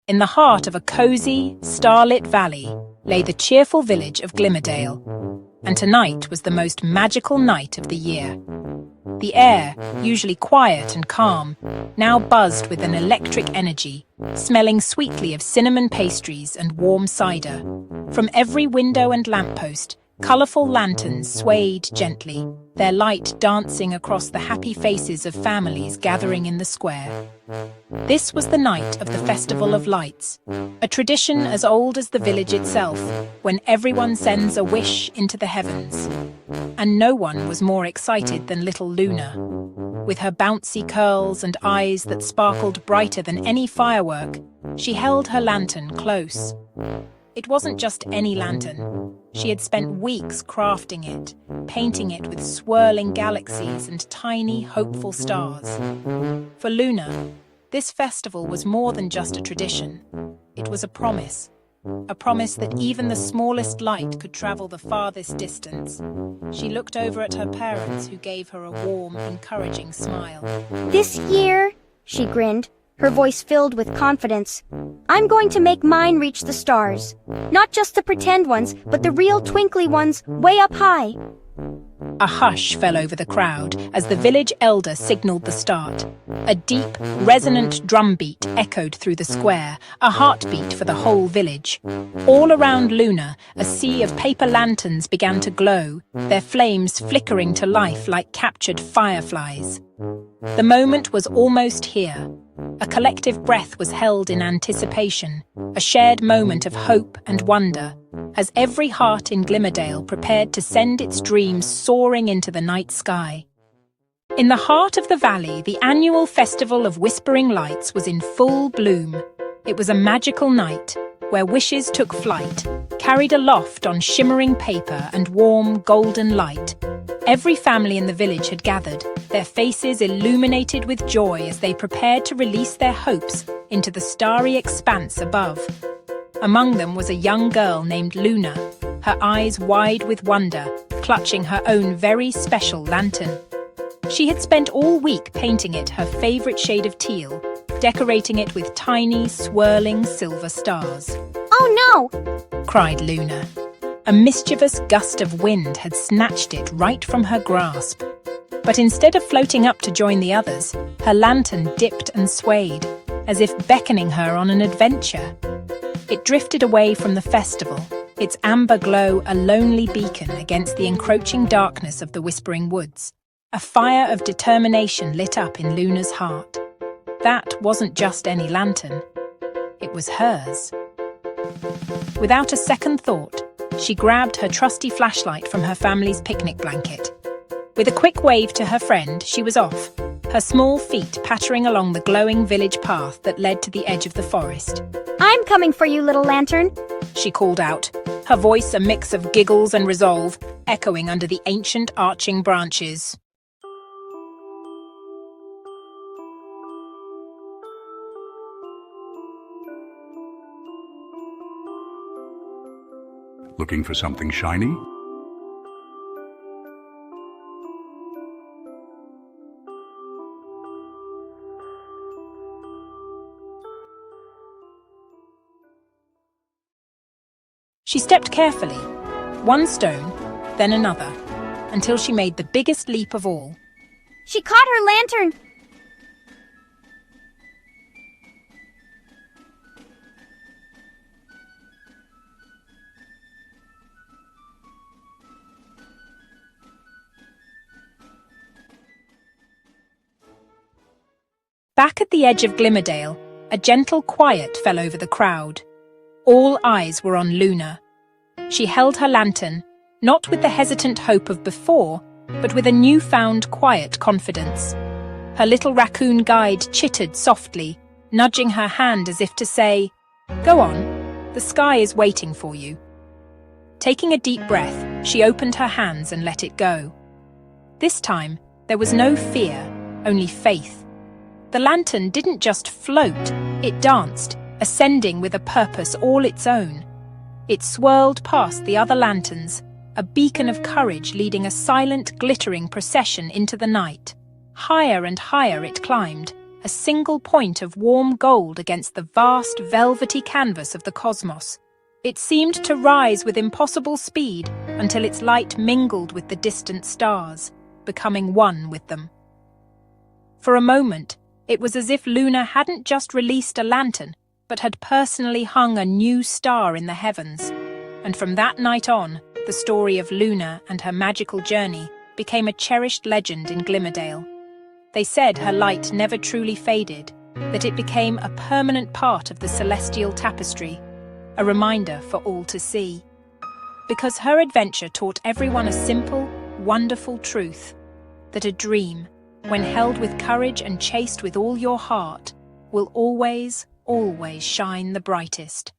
In the heart of a cozy, starlit valley lay the cheerful village of Glimmerdale, and tonight was the most magical night of the year. The air, usually quiet and calm, now buzzed with an electric energy, smelling sweetly of cinnamon pastries and warm cider. From every window and lamppost, colourful lanterns swayed gently, their light dancing across the happy faces of families gathering in the square. This was the night of the Festival of Lights, a tradition as old as the village itself, when everyone sends a wish into the heavens. And no one was more excited than little Luna. With her bouncy curls and eyes that sparkled brighter than any firework, she held her lantern close. It wasn't just any lantern. She had spent weeks crafting it, painting it with swirling galaxies and tiny, hopeful stars. For Luna, this festival was more than just a tradition. It was a promise that even the smallest light could travel the farthest distance. She looked over at her parents, who gave her a warm, encouraging smile. "This year," she grinned, her voice filled with confidence, "I'm going to make mine reach the stars. Not just the pretend ones, but the real twinkly ones way up high." A hush fell over the crowd as the village elder signaled the start. A deep, resonant drumbeat echoed through the square, a heartbeat for the whole village. All around Luna, a sea of paper lanterns began to glow, their flames flickering to life like captured fireflies. The moment was almost here. A collective breath was held in anticipation, a shared moment of hope and wonder, as every heart in Glimmerdale prepared to send its dreams soaring into the night sky. In the heart of the valley, the annual Festival of Whispering Lights was in full bloom. It was a magical night, where wishes took flight, carried aloft on shimmering paper and warm, golden light. Every family in the village had gathered, their faces illuminated with joy as they prepared to release their hopes into the starry expanse above. Among them was a young girl named Luna, her eyes wide with wonder, clutching her own very special lantern. She had spent all week painting it her favourite shade of teal, decorating it with tiny, swirling silver stars. "Oh no!" cried Luna. A mischievous gust of wind had snatched it right from her grasp. But instead of floating up to join the others, her lantern dipped and swayed, as if beckoning her on an adventure. It drifted away from the festival, its amber glow a lonely beacon against the encroaching darkness of the Whispering Woods. A fire of determination lit up in Luna's heart. That wasn't just any lantern. It was hers. Without a second thought, she grabbed her trusty flashlight from her family's picnic blanket. With a quick wave to her friend, she was off, her small feet pattering along the glowing village path that led to the edge of the forest. "I'm coming for you, little lantern," she called out, her voice a mix of giggles and resolve, echoing under the ancient arching branches. Looking for something shiny? She stepped carefully, one stone, then another, until she made the biggest leap of all. "She caught her lantern!" Back at the edge of Glimmerdale, a gentle quiet fell over the crowd. All eyes were on Luna. She held her lantern, not with the hesitant hope of before, but with a newfound quiet confidence. Her little raccoon guide chittered softly, nudging her hand as if to say, "Go on, the sky is waiting for you." Taking a deep breath, she opened her hands and let it go. This time, there was no fear, only faith. The lantern didn't just float, it danced, ascending with a purpose all its own. It swirled past the other lanterns, a beacon of courage leading a silent, glittering procession into the night. Higher and higher it climbed, a single point of warm gold against the vast velvety canvas of the cosmos. It seemed to rise with impossible speed until its light mingled with the distant stars, becoming one with them. For a moment, it was as if Luna hadn't just released a lantern, but had personally hung a new star in the heavens. And from that night on, the story of Luna and her magical journey became a cherished legend in Glimmerdale. They said her light never truly faded, that it became a permanent part of the celestial tapestry, a reminder for all to see. Because her adventure taught everyone a simple, wonderful truth, that a dream, when held with courage and chased with all your heart, will always, always shine the brightest.